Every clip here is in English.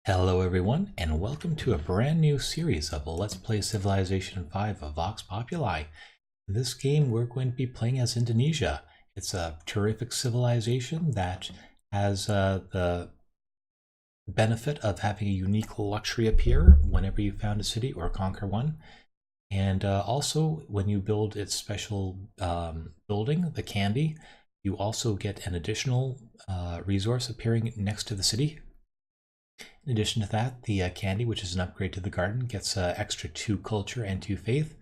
Hello everyone, and welcome to a brand new series of Let's Play Civilization 5 of Vox Populi. In this game, we're going to be playing as Indonesia. It's a terrific civilization that has the benefit of having a unique luxury appear whenever you found a city or conquer one. And also, when you build its special building, the candy, you also get an additional resource appearing next to the city. In addition to that, the candy, which is an upgrade to the garden, gets extra 2 culture and 2 faith.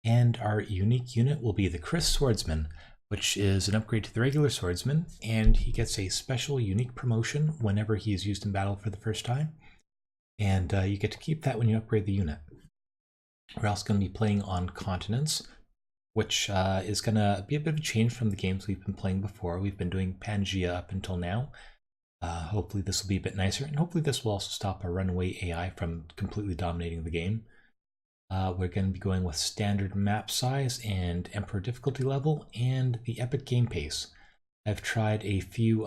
And our unique unit will be the Chris Swordsman, which is an upgrade to the regular swordsman, and he gets a special unique promotion whenever he is used in battle for the first time. And you get to keep that when you upgrade the unit. We're also going to be playing on continents, which is going to be a bit of a change from the games we've been playing before. We've been doing Pangea up until now. Hopefully this will be a bit nicer, and hopefully this will also stop our runaway AI from completely dominating the game. We're going to be going with standard map size and emperor difficulty level and the epic game pace. I've tried a few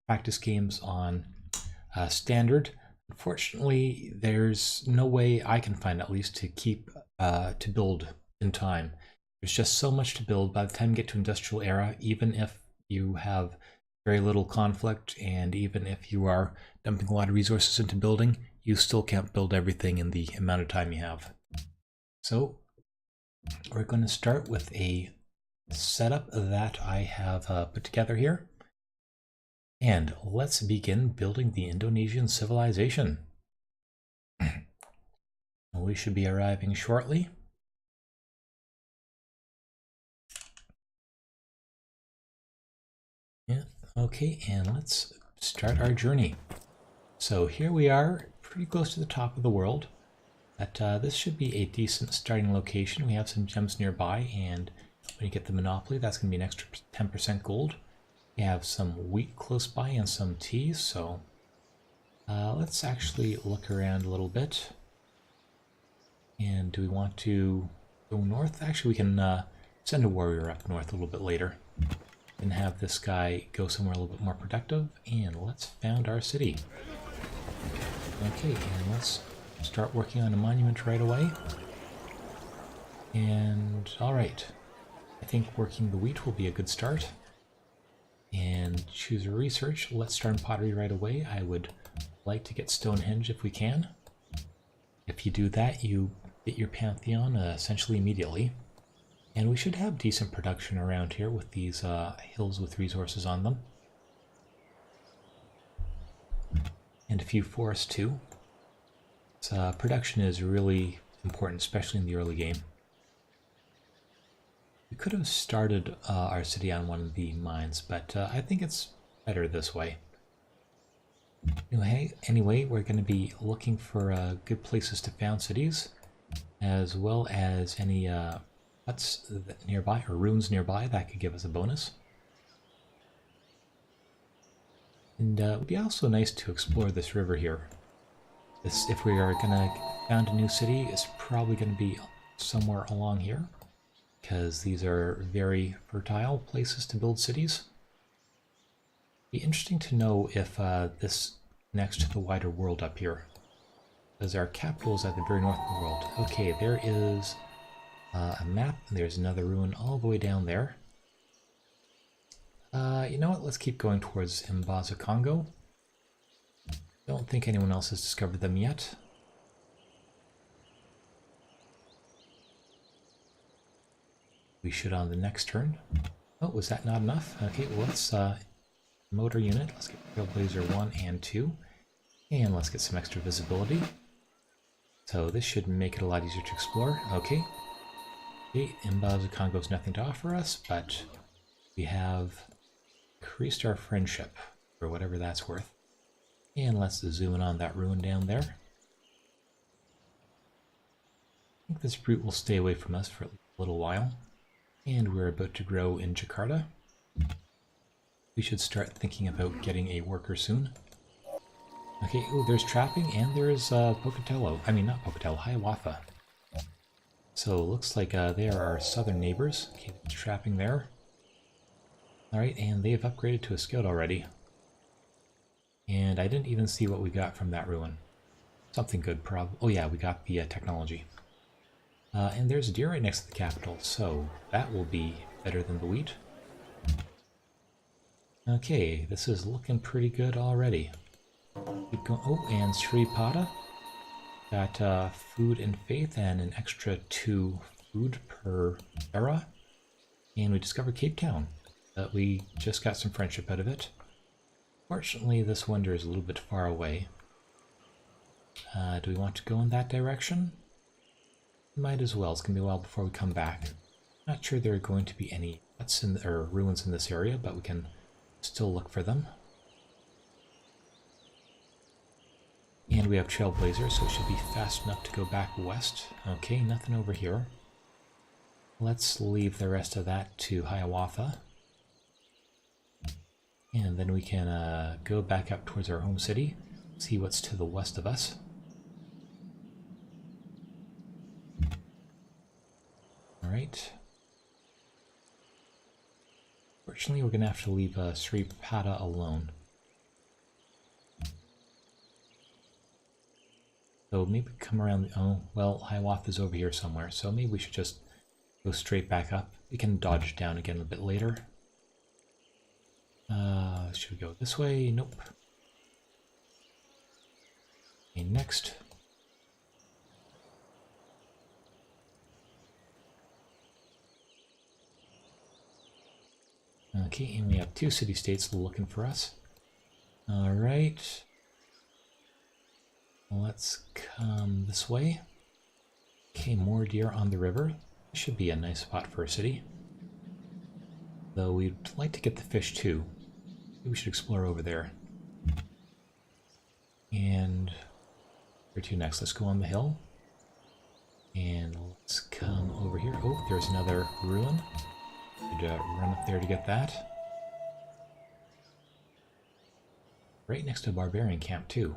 practice games on standard. Unfortunately, there's no way I can find at least to keep to build in time. There's just so much to build. By the time you get to industrial era, even if you have very little conflict, and even if you are dumping a lot of resources into building, you still can't build everything in the amount of time you have. So we're going to start with a setup that I have put together here. And let's begin building the Indonesian civilization. We should be arriving shortly. Yeah. Okay, and let's start our journey. So here we are, pretty close to the top of the world. But this should be a decent starting location. We have some gems nearby, and when you get the monopoly, that's going to be an extra 10% gold. We have some wheat close by and some tea, so let's actually look around a little bit. And do we want to go north? Actually, we can send a warrior up north a little bit later and have this guy go somewhere a little bit more productive. And let's found our city. Okay, and let's start working on a monument right away. And alright, I think working the wheat will be a good start. And choose a research. Let's start in pottery right away. I would like to get Stonehenge if we can. If you do that, you get your Pantheon essentially immediately. And we should have decent production around here with these hills with resources on them. And a few forests too. So, production is really important, especially in the early game. We could have started our city on one of the mines, but I think it's better this way. Anyway, we're going to be looking for good places to found cities, as well as any huts nearby, or ruins nearby, that could give us a bonus. And it would be also nice to explore this river here. If we are going to found a new city, it's probably going to be somewhere along here, because these are very fertile places to build cities. It'd be interesting to know if this connects to the wider world up here, because our capital is at the very north of the world. Okay, there is a map, and there's another ruin all the way down there. You know what, let's keep going towards Mbaza, Congo. Don't think anyone else has discovered them yet. We should on the next turn. Oh, was that not enough? Okay, well, let's motor unit. Let's get Trailblazer 1 and 2. And let's get some extra visibility. So this should make it a lot easier to explore. Okay. Okay, Mbaza Congo has nothing to offer us, but we have increased our friendship, for whatever that's worth. And let's zoom in on that ruin down there. I think this brute will stay away from us for a little while. And we're about to grow in Jakarta. We should start thinking about getting a worker soon. Okay, oh, there's trapping, and there's Pocatello. I mean, not Pocatello, Hiawatha. So looks like they are our southern neighbors. Okay, trapping there. Alright, and they've upgraded to a scout already. And I didn't even see what we got from that ruin. Something good, probably. Oh yeah, we got the technology. And there's a deer right next to the capital, so that will be better than the wheat. Okay, this is looking pretty good already. Keep going. Oh, and Sripada. Got food and faith and an extra 2 food per era. And we discovered Cape Town. But we just got some friendship out of it. Fortunately, this wonder is a little bit far away. Do we want to go in that direction? Might as well. It's going to be a while before we come back. Not sure there are going to be any huts or ruins in this area, but we can still look for them. And we have Trailblazers, so it should be fast enough to go back west. Okay, nothing over here. Let's leave the rest of that to Hiawatha. And then we can go back up towards our home city, see what's to the west of us. Alright. Fortunately, we're going to have to leave Sripada alone. So maybe come around. Oh, well, Hiawatha's over here somewhere, so maybe we should just go straight back up. We can dodge down again a bit later. Should we go this way? Nope. Okay, next. Okay, and we have 2 city-states looking for us. Alright. Let's come this way. Okay, more deer on the river. This should be a nice spot for a city. Though we'd like to get the fish too. Maybe we should explore over there. And where to next? Let's go on the hill. And let's come over here. Oh, there's another ruin. Could run up there to get that. Right next to a barbarian camp too.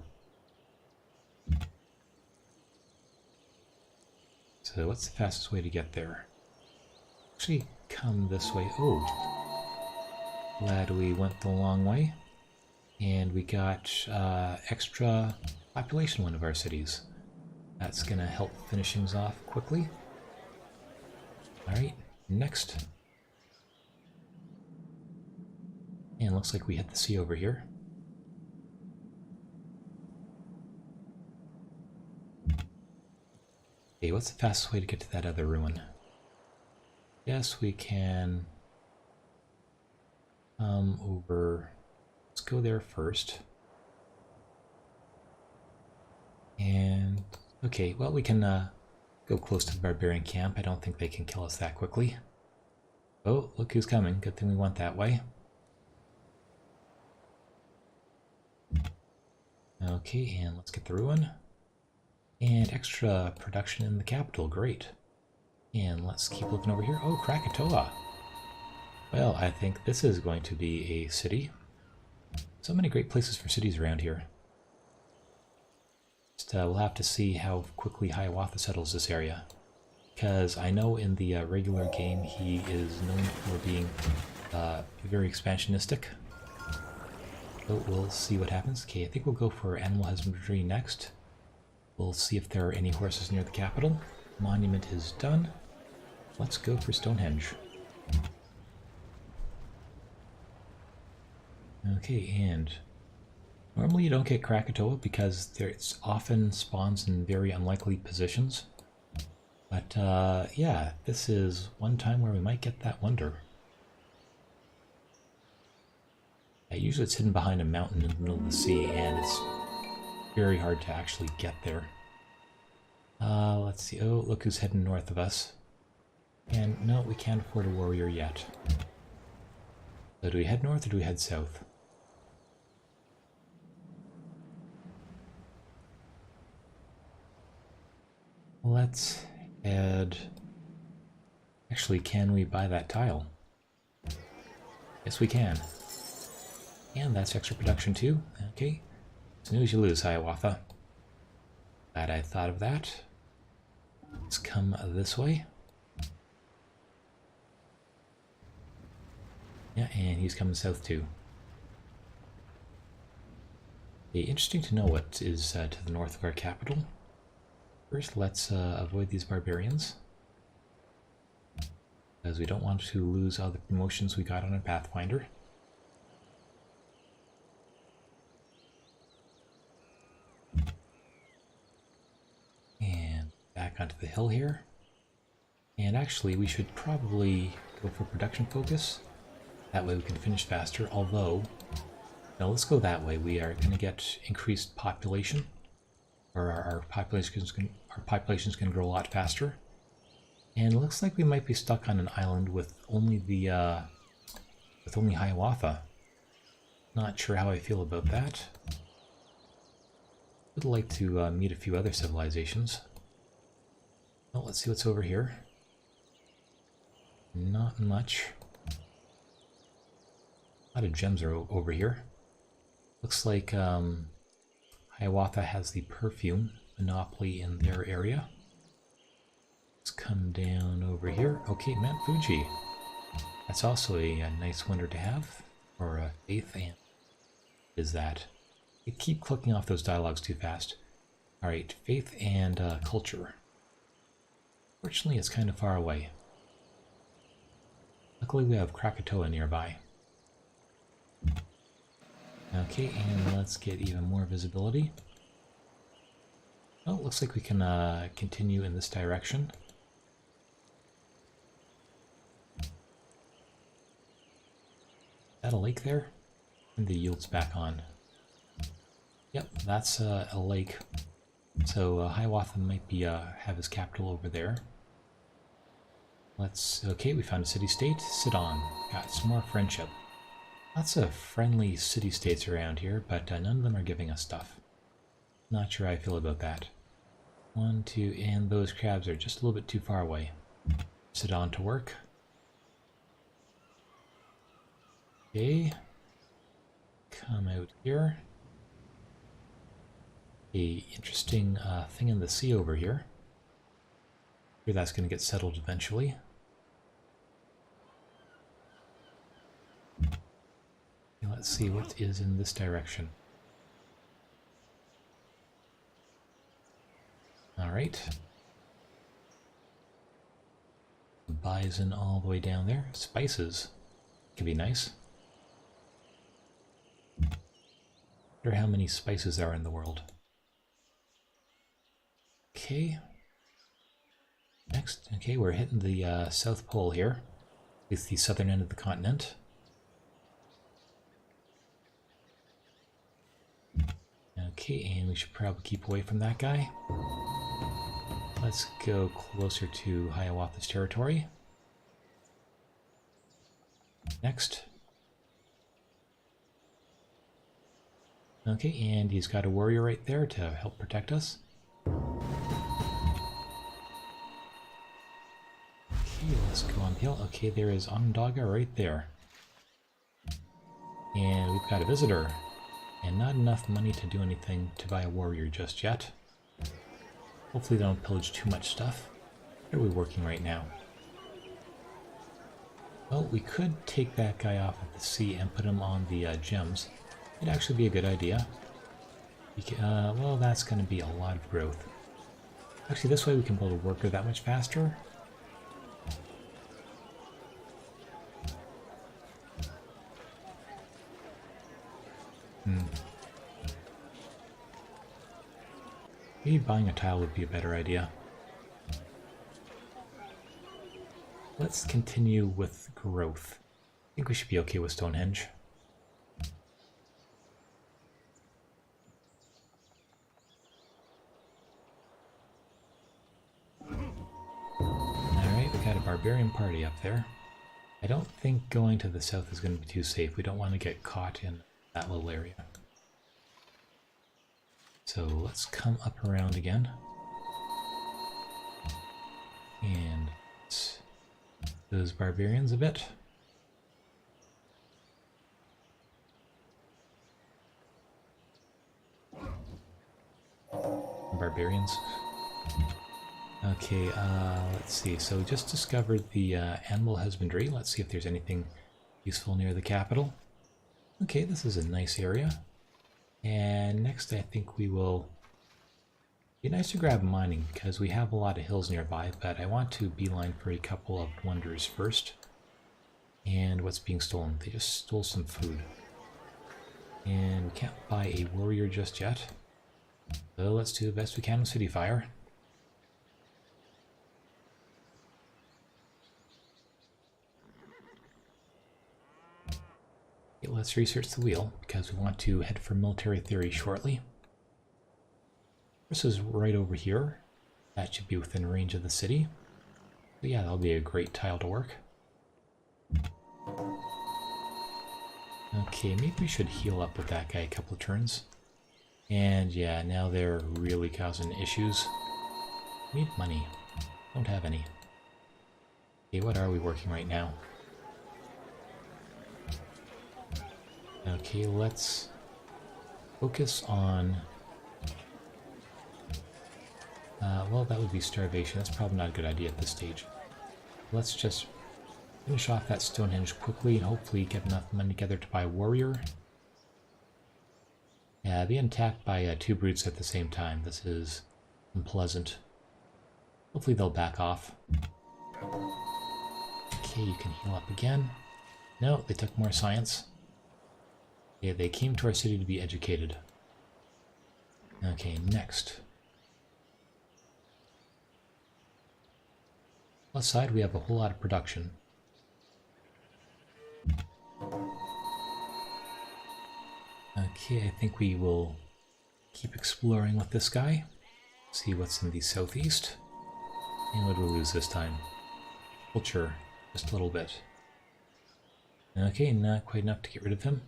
So what's the fastest way to get there? Actually, come this way. Oh, glad we went the long way. And we got extra population in one of our cities. That's going to help finish things off quickly. Alright, next. And looks like we hit the sea over here. Okay, what's the fastest way to get to that other ruin? Yes, we can come over. Let's go there first. And okay, well, we can go close to the barbarian camp. I don't think they can kill us that quickly. Oh, look who's coming. Good thing we went that way. Okay, and let's get the ruin. And extra production in the capital, great. And let's keep looking over here. Oh, Krakatoa. Well, I think this is going to be a city. So many great places for cities around here. Just, we'll have to see how quickly Hiawatha settles this area. Because I know in the regular game he is known for being very expansionistic. So we'll see what happens. Okay, I think we'll go for animal husbandry next. We'll see if there are any horses near the capital. Monument is done. Let's go for Stonehenge. Okay, and normally you don't get Krakatoa because it often spawns in very unlikely positions. But yeah, this is one time where we might get that wonder. Yeah, usually it's hidden behind a mountain in the middle of the sea, and it's very hard to actually get there. Let's see. Oh, look who's heading north of us. And no, we can't afford a warrior yet. So do we head north or do we head south? Let's head... Actually, can we buy that tile? Yes, we can. And that's extra production too. Okay. Snooze, you lose, Hiawatha. Glad I thought of that. Let's come this way. Yeah, and he's coming south too. Okay, interesting to know what is to the north of our capital. First, let's avoid these barbarians, as we don't want to lose all the promotions we got on our Pathfinder. And back onto the hill here. And actually, we should probably go for production focus. That way we can finish faster, although... No, let's go that way. We are going to get increased population. Or our population's going to grow a lot faster. And it looks like we might be stuck on an island with only the... with only Hiawatha. Not sure how I feel about that. Would like to meet a few other civilizations. Well, let's see what's over here. Not much. A lot of gems are over here. Looks like Hiawatha has the perfume monopoly in their area. Let's come down over here. Okay, Mount Fuji. That's also a nice wonder to have. Or faith and... is that? You keep clicking off those dialogues too fast. Alright, faith and culture. Fortunately, it's kind of far away. Luckily, we have Krakatoa nearby. Okay, and let's get even more visibility. Well, it looks like we can continue in this direction. Is that a lake there? And the yield's back on. Yep, that's a lake. So Hiawatha might be have his capital over there. Okay, we found a city-state. Sidon. Got some more friendship. Lots of friendly city-states around here, but none of them are giving us stuff. Not sure how I feel about that. 1, 2, and those crabs are just a little bit too far away. Sidon to work. Okay. Come out here. A interesting thing in the sea over here. Sure, that's going to get settled eventually. Okay, let's see what is in this direction. Alright. Bison all the way down there. Spices. Could be nice. Wonder how many spices there are in the world. Okay. Next, okay, we're hitting the South Pole here. It's the southern end of the continent. Okay, and we should probably keep away from that guy. Let's go closer to Hiawatha's territory. Next. Okay, and he's got a warrior right there to help protect us. Okay, let's go on the hill. Okay, there is Onondaga right there. And we've got a visitor. And not enough money to do anything to buy a warrior just yet. Hopefully they don't pillage too much stuff. What are we working right now? Well, we could take that guy off at the sea and put him on the gems. It'd actually be a good idea. Well, that's going to be a lot of growth. Actually, this way we can build a worker that much faster. Maybe buying a tile would be a better idea. Let's continue with growth. I think we should be okay with Stonehenge. Alright, we got a barbarian party up there. I don't think going to the south is going to be too safe. We don't want to get caught in that little area. So let's come up around again. And those barbarians a bit. Barbarians. Okay, let's see. So we just discovered the animal husbandry. Let's see if there's anything useful near the capital. Okay, this is a nice area. And next I think we will... Be nice to grab mining because we have a lot of hills nearby, but I want to beeline for a couple of wonders first. And what's being stolen? They just stole some food. And we can't buy a warrior just yet. So let's do the best we can with City Fire. Okay, let's research the wheel because we want to head for military theory shortly. This is right over here. That should be within range of the city. So yeah, that'll be a great tile to work. Okay, maybe we should heal up with that guy a couple of turns. And yeah, now they're really causing issues. Need money. Don't have any. Okay, what are we working right now? Okay, let's focus on... well, that would be starvation. That's probably not a good idea at this stage. Let's just finish off that Stonehenge quickly and hopefully get enough money together to buy a warrior. Yeah, being attacked by two brutes at the same time. This is unpleasant. Hopefully they'll back off. Okay, you can heal up again. No, they took more science. Yeah, they came to our city to be educated. Okay, next. Plus side, we have a whole lot of production. Okay, I think we will keep exploring with this guy. See what's in the southeast. And what do we lose this time? Culture, just a little bit. Okay, not quite enough to get rid of him.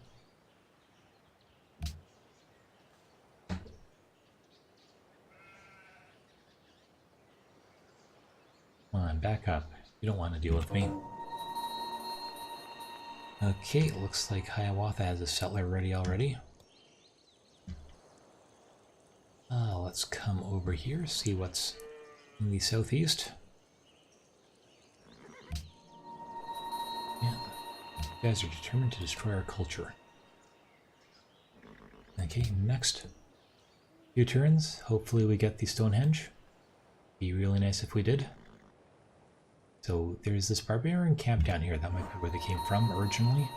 Come on, back up. You don't want to deal with me. Okay, it looks like Hiawatha has a settler ready already. Let's come over here, see what's in the southeast. Yeah, you guys are determined to destroy our culture. Okay, next. Few turns. Hopefully we get the Stonehenge. Be really nice if we did. So there's this barbarian camp down here. That might be where they came from originally.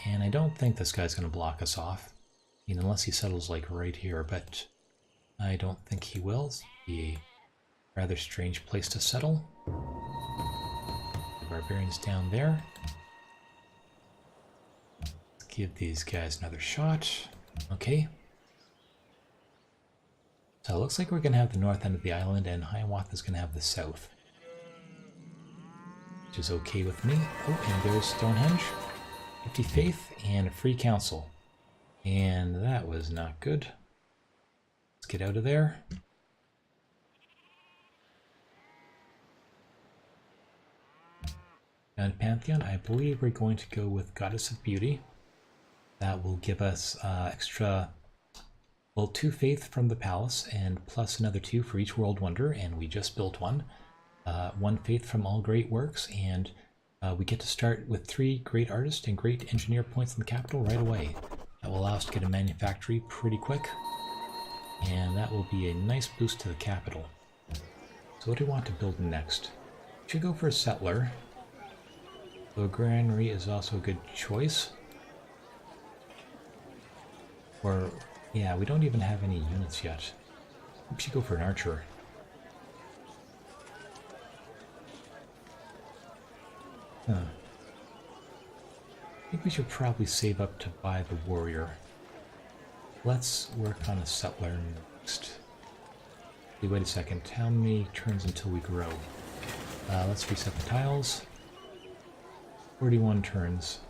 And I don't think this guy's going to block us off. I mean, unless he settles like right here, but I don't think he will. It's be a rather strange place to settle. The barbarian's down there. Let's give these guys another shot. Okay. So it looks like we're going to have the north end of the island and Hiawatha is going to have the south. Which is okay with me. Oh, and there's Stonehenge. 50 faith and a free council. And that was not good. Let's get out of there. And Pantheon, I believe we're going to go with Goddess of Beauty. That will give us extra, well, 2 faith from the palace and plus another 2 for each world wonder, and we just built one. 1 faith from all great works, and we get to start with 3 great artist and great engineer points in the capital right away. That will allow us to get a manufactory pretty quick, and that will be a nice boost to the capital. So what do we want to build next? We should go for a settler. So a granary is also a good choice. Or, yeah, we don't even have any units yet. We should go for an archer. Huh. I think we should probably save up to buy the warrior. Let's work on a settler next. Hey, wait a second. How many turns until we grow? Let's reset the tiles. 41 turns.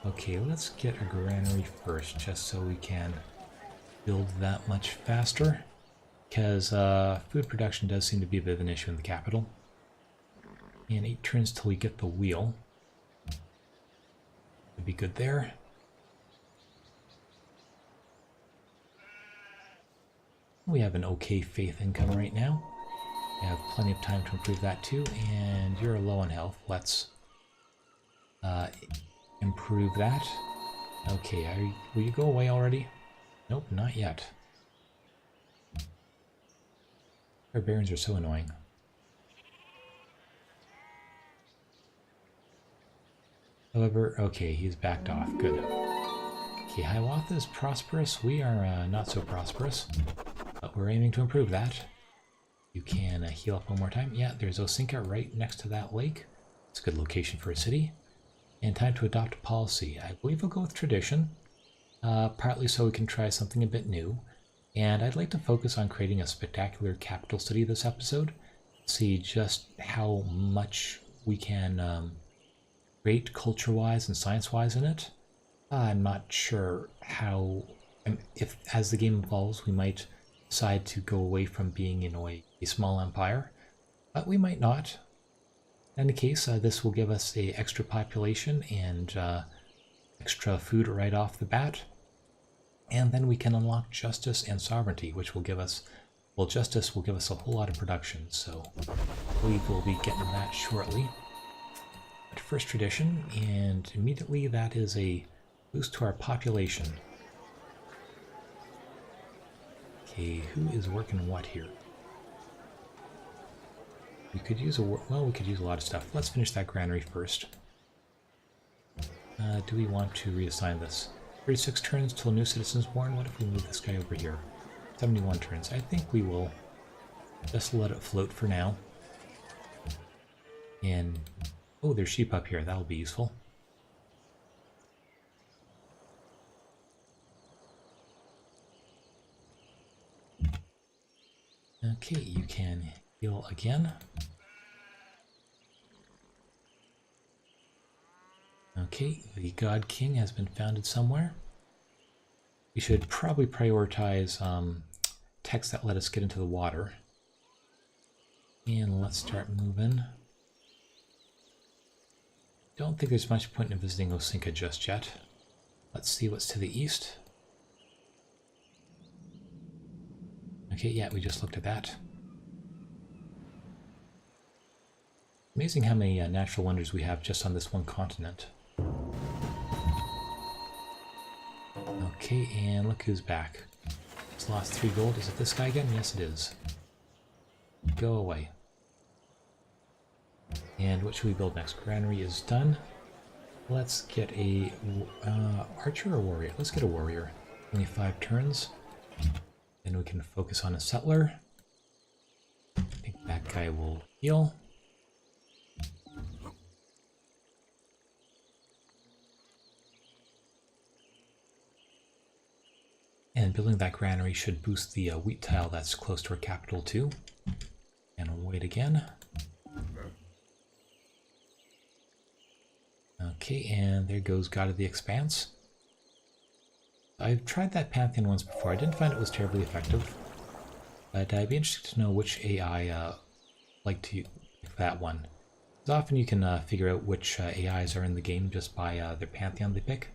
Okay, let's get a granary first, just so we can build that much faster. Because food production does seem to be a bit of an issue in the capital. And 8 turns till we get the wheel. Would be good there. We have an okay faith income right now. We have plenty of time to improve that too, and you're low on health. Let's improve that. Okay, will you go away already? Nope, not yet. Barbarians are so annoying. However, okay, he's backed off. Good. Okay, Hiawatha is prosperous. We are not so prosperous, but we're aiming to improve that. You can heal up one more time. Yeah, there's Osinka right next to that lake. It's a good location for a city. And time to adopt a policy. I believe we'll go with tradition, partly so we can try something a bit new. And I'd like to focus on creating a spectacular capital city this episode. See just how much we can create culture-wise and science-wise in it. I'm not sure how, if as the game evolves, we might decide to go away from being, a small empire, but we might not. In any case, this will give us a extra population and extra food right off the bat, and then we can unlock justice and sovereignty, which will give us, well, justice will give us a whole lot of production, so we will be getting that shortly. But first tradition, and immediately that is a boost to our population. Okay, who is working what here? We could use we could use a lot of stuff. Let's finish that granary first. Do we want to reassign this? 36 turns till a new citizen's born. What if we move this guy over here? 71 turns. I think we will just let it float for now. And oh, there's sheep up here. That'll be useful. Okay, you can heal again. Okay, the God King has been founded somewhere. We should probably prioritize texts that let us get into the water. And let's start moving. Don't think there's much point in visiting Osinka just yet. Let's see what's to the east. Okay, yeah, we just looked at that. Amazing how many natural wonders we have just on this one continent. Okay, and look who's back. It's lost 3 gold. Is it this guy again? Yes, it is. Go away. And what should we build next? Granary is done. Let's get a archer or warrior? Let's get a warrior. Only 5 turns. Then we can focus on a settler. I think that guy will heal. And building that granary should boost the wheat tile that's close to our capital too. And we'll wait again. Okay, and there goes God of the Expanse. I've tried that Pantheon once before. I didn't find it was terribly effective. But I'd be interested to know which AI like to use that one. Because often you can figure out which AIs are in the game just by their Pantheon they pick.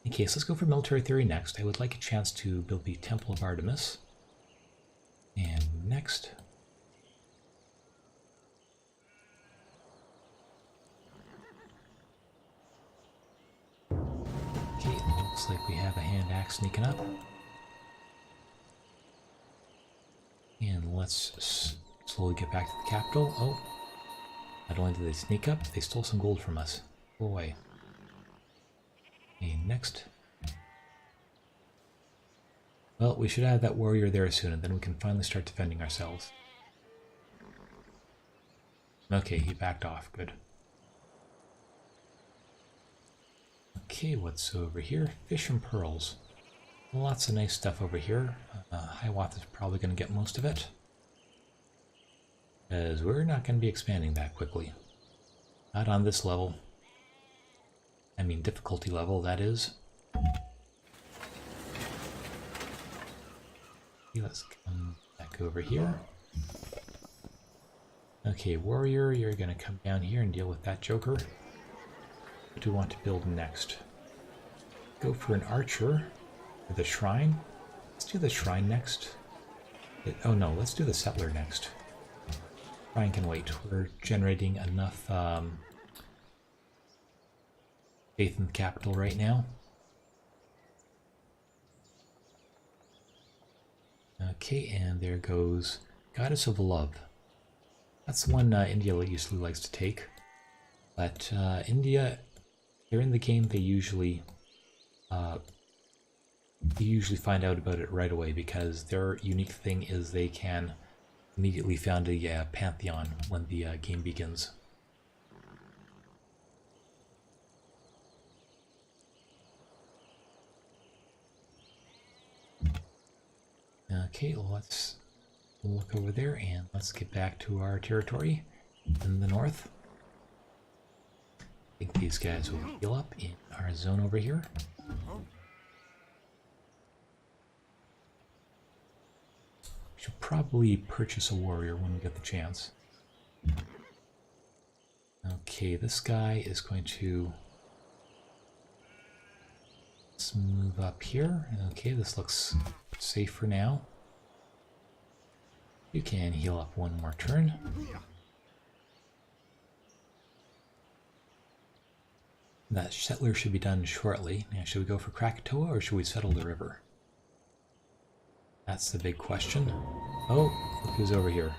In case, let's go for military theory next. I would like a chance to build the Temple of Artemis. And next. Okay, looks like we have a hand axe sneaking up. And let's slowly get back to the capital. Oh, not only did they sneak up, they stole some gold from us. Go away. Okay, next. Well, we should have that warrior there soon, and then we can finally start defending ourselves. Okay, he backed off. Good. Okay, what's over here? Fish and pearls. Lots of nice stuff over here. Hiawatha is probably going to get most of it, because we're not going to be expanding that quickly. Not on this level. I mean, difficulty level, that is. Okay, let's come back over here. Okay, warrior, you're going to come down here and deal with that joker. What do we want to build next? Go for an archer for the shrine. Let's do the shrine next. Oh no, let's do the settler next. Brian can wait. We're generating enough faith in the capital right now. Okay, and there goes Goddess of Love. That's the one India usually likes to take. But India, they're in the game, they usually find out about it right away because their unique thing is they can immediately found a pantheon when the game begins. Okay, let's look over there and let's get back to our territory in the north. I think these guys will heal up in our zone over here. Should probably purchase a warrior when we get the chance. Okay, this guy is going to... Let's move up here. Okay, this looks safe for now. You can heal up one more turn. That settler should be done shortly. Now, should we go for Krakatoa or should we settle the river? That's the big question. Oh, look who's over here.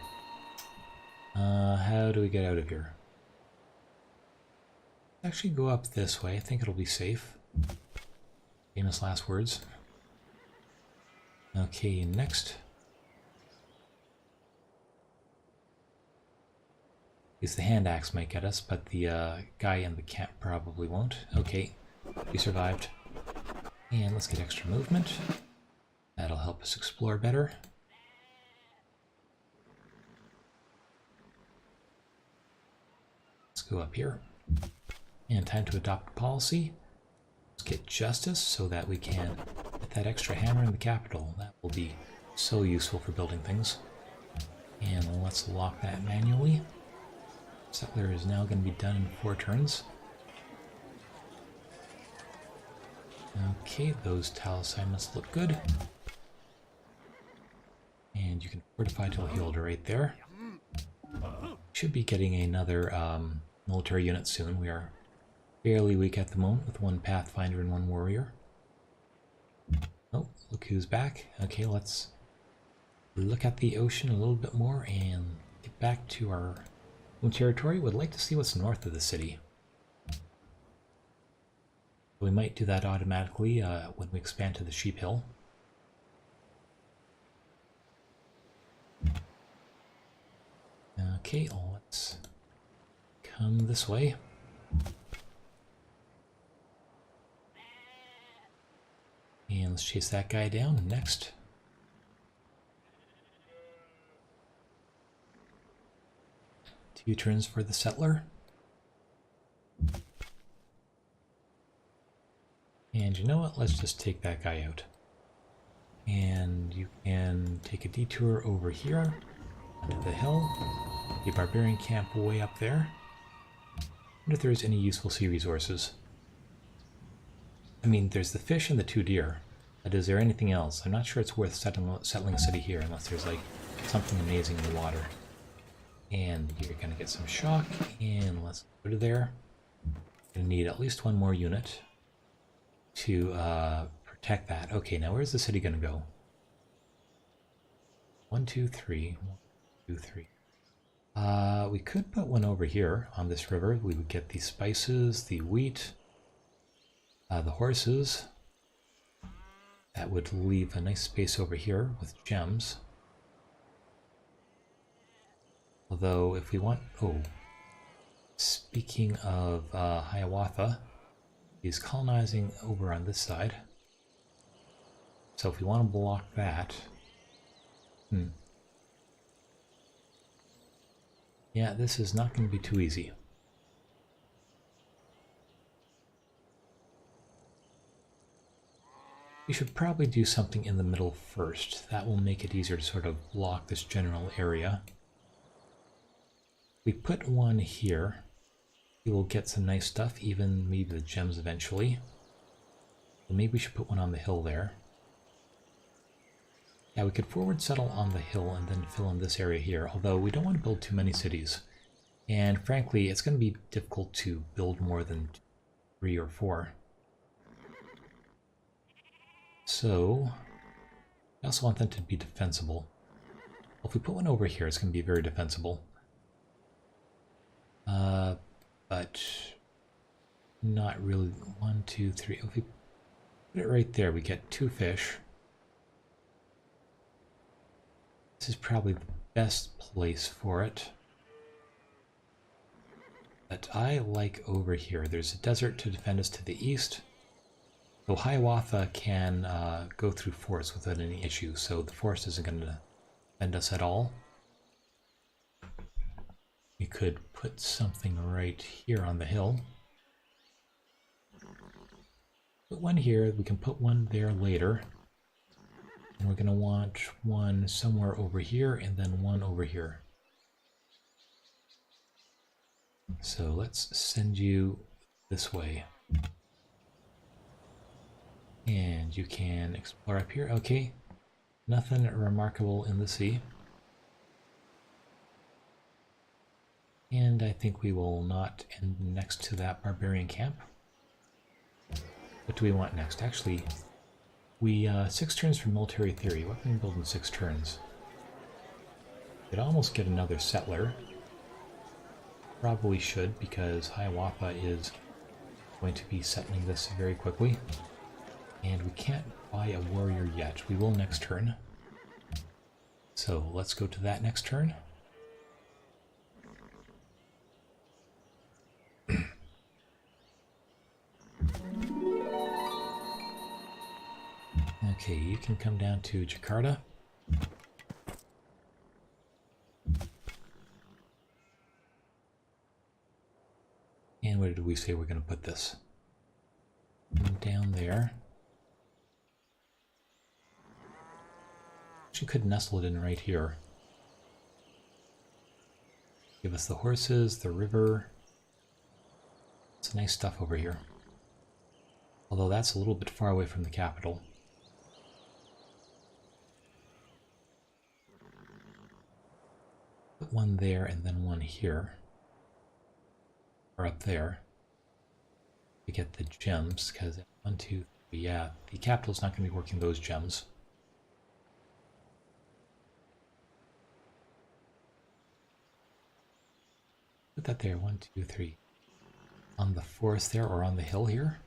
How do we get out of here? Actually go up this way. I think it'll be safe. Famous last words. Okay, next. At least the hand axe might get us, but the guy in the camp probably won't. Okay, we survived. And let's get extra movement. That'll help us explore better. Let's go up here. And time to adopt policy. Let's get justice so that we can get that extra hammer in the capital. That will be so useful for building things. And let's lock that manually. Settler is now going to be done in 4 turns. Okay, those tile assignments look good. And you can fortify till healed right there. Should be getting another military unit soon. We are fairly weak at the moment with 1 Pathfinder and 1 Warrior. Oh, look who's back. Okay, let's look at the ocean a little bit more and get back to our own territory. Would like to see what's north of the city. We might do that automatically when we expand to the Sheep Hill. Okay, let's come this way. And let's chase that guy down next. Two turns for the settler. And you know what? Let's just take that guy out. And you can take a detour over here onto the hill. The barbarian camp way up there. I wonder if there's any useful sea resources. I mean, there's the fish and the 2 deer. But is there anything else? I'm not sure it's worth settling a city here unless there's like something amazing in the water. And you're gonna get some shock, and let's go to there. Gonna need at least 1 more unit to protect that. Okay, now where's the city gonna go? 1, 2, 3. 1, 2, 3. We could put one over here on this river. We would get the spices, the wheat, the horses. That would leave a nice space over here with gems. Although, if we want... Oh, speaking of Hiawatha, he's colonizing over on this side. So if we want to block that... Yeah, this is not going to be too easy. We should probably do something in the middle first. That will make it easier to sort of block this general area. We put one here. We will get some nice stuff, even maybe the gems eventually. But maybe we should put one on the hill there. Yeah, we could forward settle on the hill and then fill in this area here, although we don't want to build too many cities. And frankly, it's going to be difficult to build more than 3 or 4. So, I also want them to be defensible. Well, if we put one over here, it's going to be very defensible. But not really. 1, 2, 3. If we put it right there, we get 2 fish. This is probably the best place for it. But I like over here. There's a desert to defend us to the east. So Hiawatha can go through forests without any issue, so the forest isn't going to defend us at all. We could put something right here on the hill. Put one here, we can put one there later. And we're going to want one somewhere over here and then one over here. So let's send you this way. And you can explore up here. Okay, nothing remarkable in the sea. And I think we will not end next to that barbarian camp. What do we want next? Actually, we 6 turns for military theory. What can we build in 6 turns? Could almost get another settler. Probably should, because Hiawatha is going to be settling this very quickly. And we can't buy a warrior yet. We will next turn. So let's go to that next turn. Okay, you can come down to Jakarta. And where did we say we're going to put this? Down there. Actually could nestle it in right here. Give us the horses, the river. It's nice stuff over here. Although that's a little bit far away from the capital. Put one there and then one here. Or up there. To get the gems, because 1, 2, 3, yeah, the capital's not going to be working those gems. Put that there, 1, 2, 3. On the forest there, or on the hill here.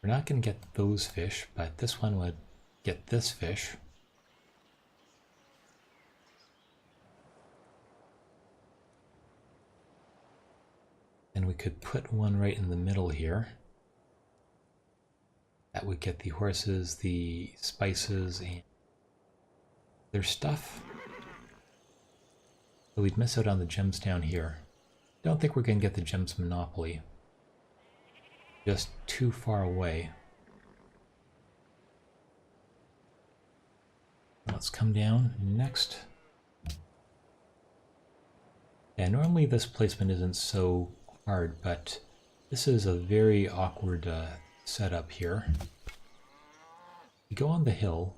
We're not going to get those fish, but this one would get this fish. And we could put one right in the middle here. That would get the horses, the spices, and their stuff. But we'd miss out on the gems down here. Don't think we're going to get the gems monopoly. Just too far away. Let's come down next. Yeah, normally this placement isn't so hard, but this is a very awkward setup here. You go on the hill,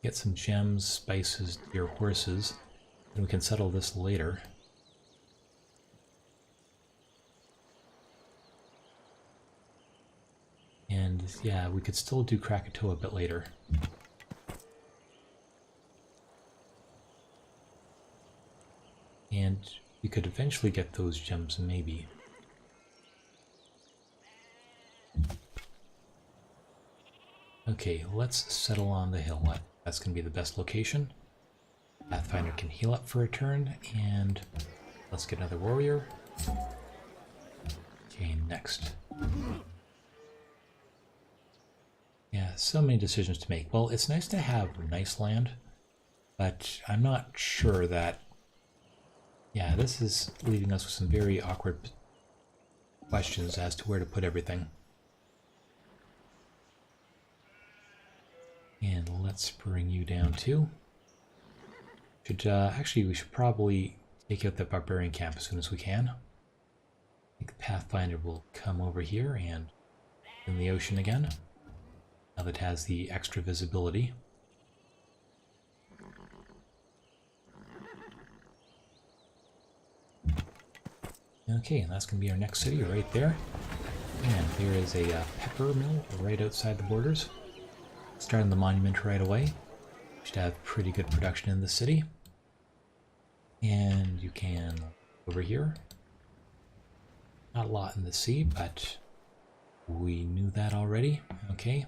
get some gems, spices, deer, horses, and we can settle this later. And yeah, we could still do Krakatoa a bit later. And we could eventually get those gems, maybe. Okay, let's settle on the hill. That's going to be the best location. Pathfinder can heal up for a turn, and let's get another warrior. Okay, next. Yeah, so many decisions to make. Well, it's nice to have nice land, but I'm not sure that... Yeah, this is leaving us with some very awkward questions as to where to put everything. And let's bring you down too. Actually, we should probably take out that barbarian camp as soon as we can. I think the Pathfinder will come over here and in the ocean again. now that it has the extra visibility. Okay, and that's going to be our next city right there. And there is a pepper mill right outside the borders. Starting the monument right away. Should have pretty good production in the city. And you can over here. Not a lot in the sea, but we knew that already. Okay.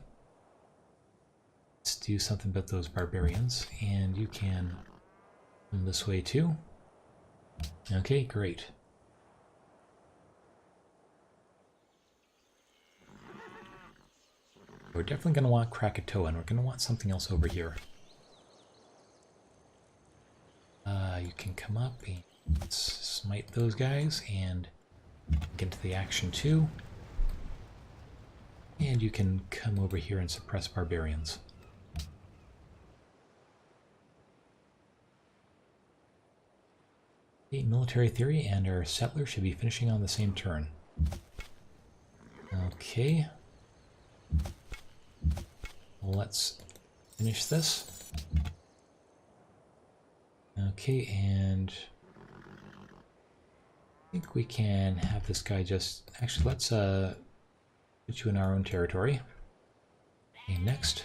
Let's do something about those barbarians. And you can come this way too. Okay, great. We're definitely going to want Krakatoa, and we're going to want something else over here. You can come up and smite those guys and get into the action too. And you can come over here and suppress barbarians. Okay, military theory and our settler should be finishing on the same turn. Okay. Let's finish this. Okay, and I think we can have this guy just... Actually, let's put you in our own territory. Okay, next.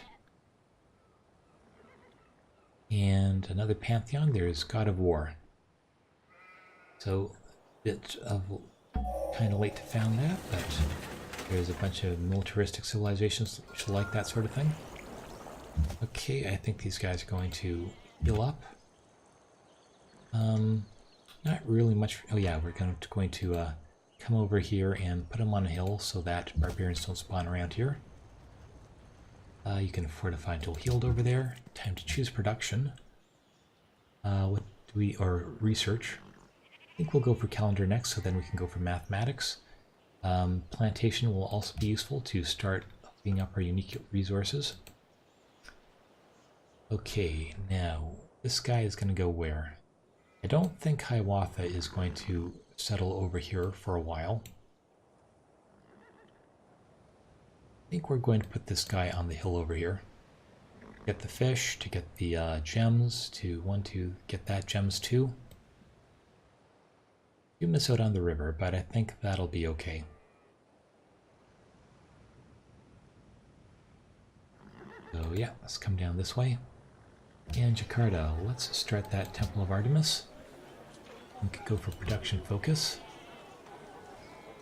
And another pantheon, there's God of War. So, a bit of kind of late to found that, but there's a bunch of militaristic civilizations which like that sort of thing. Okay, I think these guys are going to heal up. Not really much. Oh yeah, we're going to come over here and put them on a hill so that barbarians don't spawn around here. You can fortify until healed over there. Time to choose production. What do we, or research? I think we'll go for calendar next, so then we can go for mathematics. Plantation will also be useful to start cleaning up our unique resources. Okay, now this guy is going to go where? I don't think Hiawatha is going to settle over here for a while. I think we're going to put this guy on the hill over here. Get the fish, to get the gems, to get that gems too. You miss out on the river, but I think that'll be okay. So yeah, let's come down this way. And Jakarta, let's start that Temple of Artemis. We could go for production focus.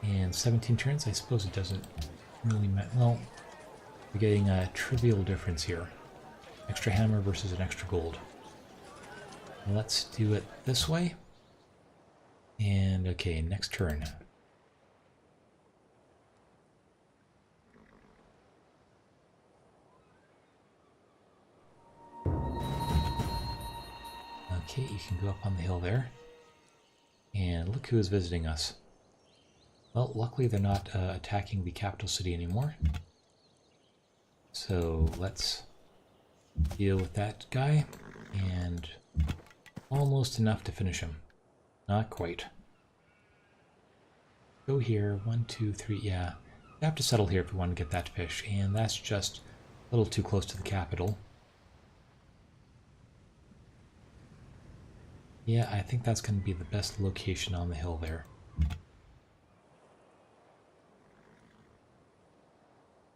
And 17 turns, I suppose it doesn't really matter. Well, we're getting a trivial difference here. Extra hammer versus an extra gold. Let's do it this way. And okay, next turn. Okay, you can go up on the hill there. And look who is visiting us. Well, luckily they're not attacking the capital city anymore. So let's deal with that guy. And almost enough to finish him. Not quite. Go here, 1, 2, 3, yeah. We have to settle here if we want to get that fish. And that's just a little too close to the capital. Yeah, I think that's going to be the best location on the hill there.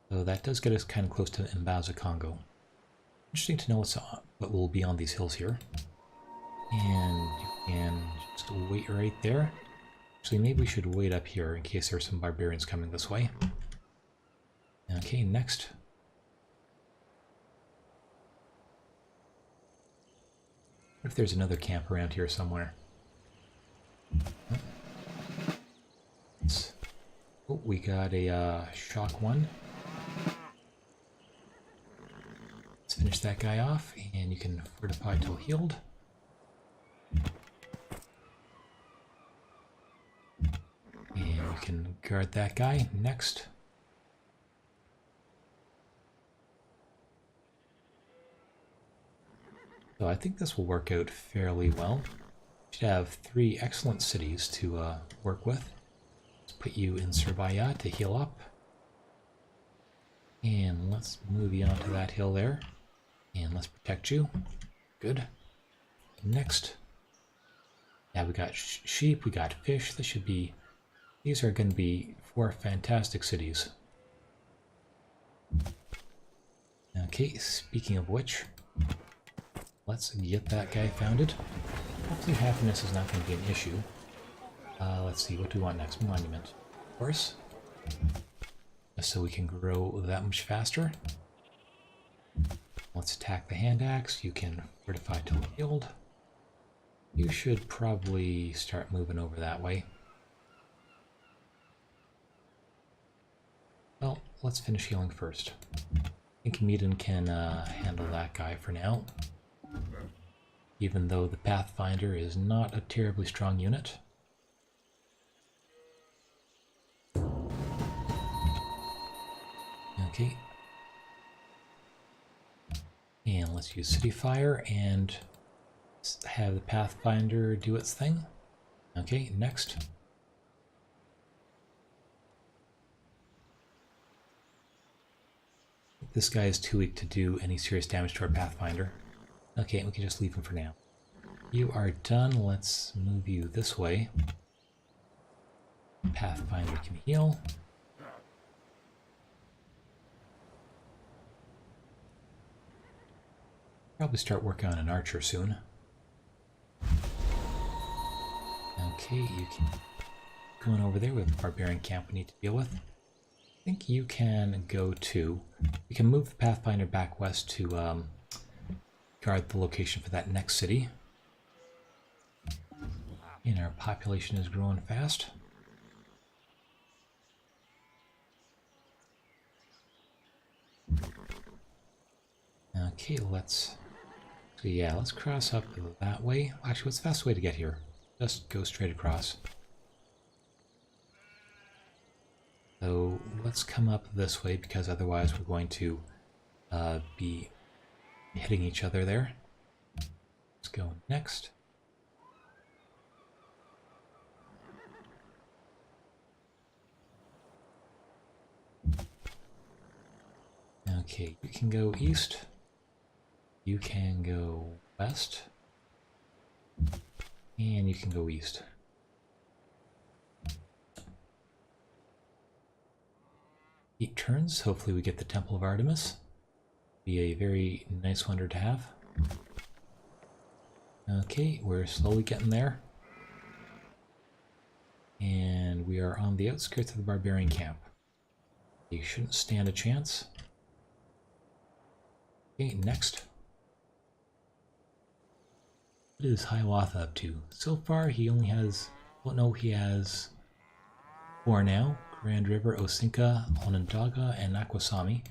So that does get us kind of close to Mbaza, Congo. Interesting to know what will be on these hills here. And you can just wait right there. Actually, maybe we should wait up here in case there are some barbarians coming this way. Okay, next. What if there's another camp around here somewhere? Oh, we got a shock one. Let's finish that guy off, and you can fortify till healed. And you can guard that guy. Next. So I think this will work out fairly well. Should have 3 excellent cities to work with. Let's put you in Surabaya to heal up. And let's move you onto that hill there. And let's protect you. Good. Next. Yeah, we got sheep, we got fish. This should be... These are going to be 4 fantastic cities. Okay, speaking of which, let's get that guy founded. Hopefully happiness is not going to be an issue. Let's see, what do we want next? Monument. Of course. Just so we can grow that much faster. Let's attack the hand axe. You can fortify till healed. You should probably start moving over that way. Well, let's finish healing first. I think Meaden can handle that guy for now. Even though the Pathfinder is not a terribly strong unit. Okay. And let's use City Fire and have the Pathfinder do its thing. Okay, next. This guy is too weak to do any serious damage to our Pathfinder. Okay, we can just leave him for now. You are done. Let's move you this way. Pathfinder can heal. Probably start working on an archer soon. Okay, you can go on over there with the barbarian camp we need to deal with. I think you can go to... We can move the Pathfinder back west to guard the location for that next city. And our population is growing fast. Okay, let's... So yeah, let's cross up that way. Actually, what's the fastest way to get here? Just go straight across. So let's come up this way, because otherwise we're going to be hitting each other there. Let's go next. Okay, you can go east. You can go west. And you can go east. 8 turns. Hopefully we get the Temple of Artemis. Be a very nice wonder to have. Okay, we're slowly getting there. And we are on the outskirts of the barbarian camp. You shouldn't stand a chance. Okay, next. What is Hiawatha up to? So far he only has... Well, no, he has 4 now. Grand River, Osinka, Onondaga, and Akwesasne.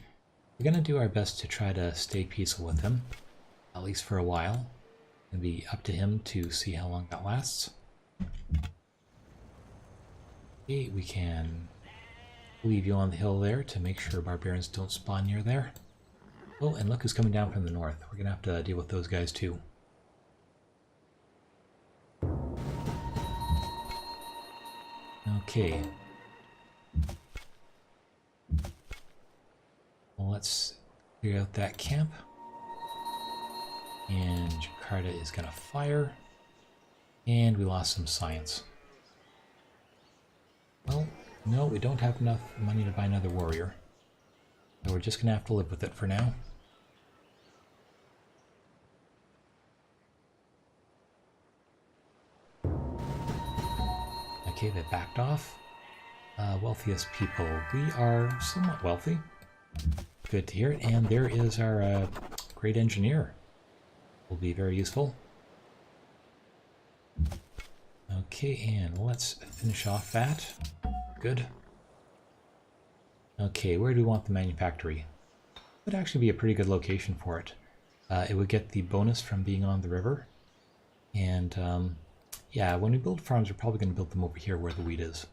We're going to do our best to try to stay peaceful with him, at least for a while. It'll be up to him to see how long that lasts. Okay, we can leave you on the hill there to make sure barbarians don't spawn near there. Oh, and look who's coming down from the north. We're going to have to deal with those guys too. Okay. Well, let's clear out that camp. And Jakarta is going to fire. And we lost some science. Well, no, we don't have enough money to buy another warrior. So we're just going to have to live with it for now. Okay, they backed off. Wealthiest people. We are somewhat wealthy. Good to hear it. And there is our great engineer. Will be very useful. Okay, and let's finish off that. Good. Okay, where do we want the manufactory? Would actually be a pretty good location for it. It would get the bonus from being on the river. And yeah, when we build farms, we're probably going to build them over here where the wheat is.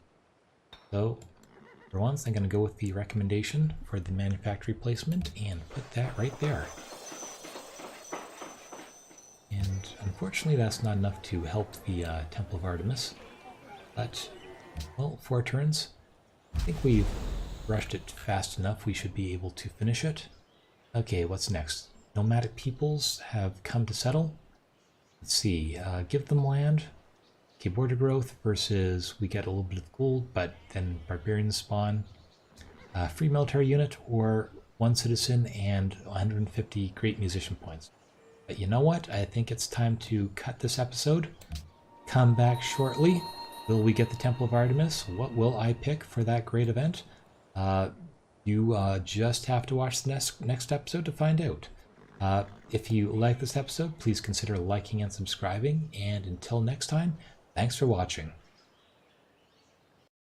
So, for once, I'm going to go with the recommendation for the manufactory placement and put that right there. And unfortunately, that's not enough to help the Temple of Artemis. But, well, 4 turns. I think we've rushed it fast enough, we should be able to finish it. Okay, what's next? Nomadic peoples have come to settle. Let's see, give them land. Okay, border growth versus we get a little bit of gold, but then barbarians spawn. Free military unit or 1 citizen and 150 great musician points. But you know what? I think it's time to cut this episode. Come back shortly. Will we get the Temple of Artemis? What will I pick for that great event? You just have to watch the next episode to find out. If you like this episode, please consider liking and subscribing. And until next time, thanks for watching.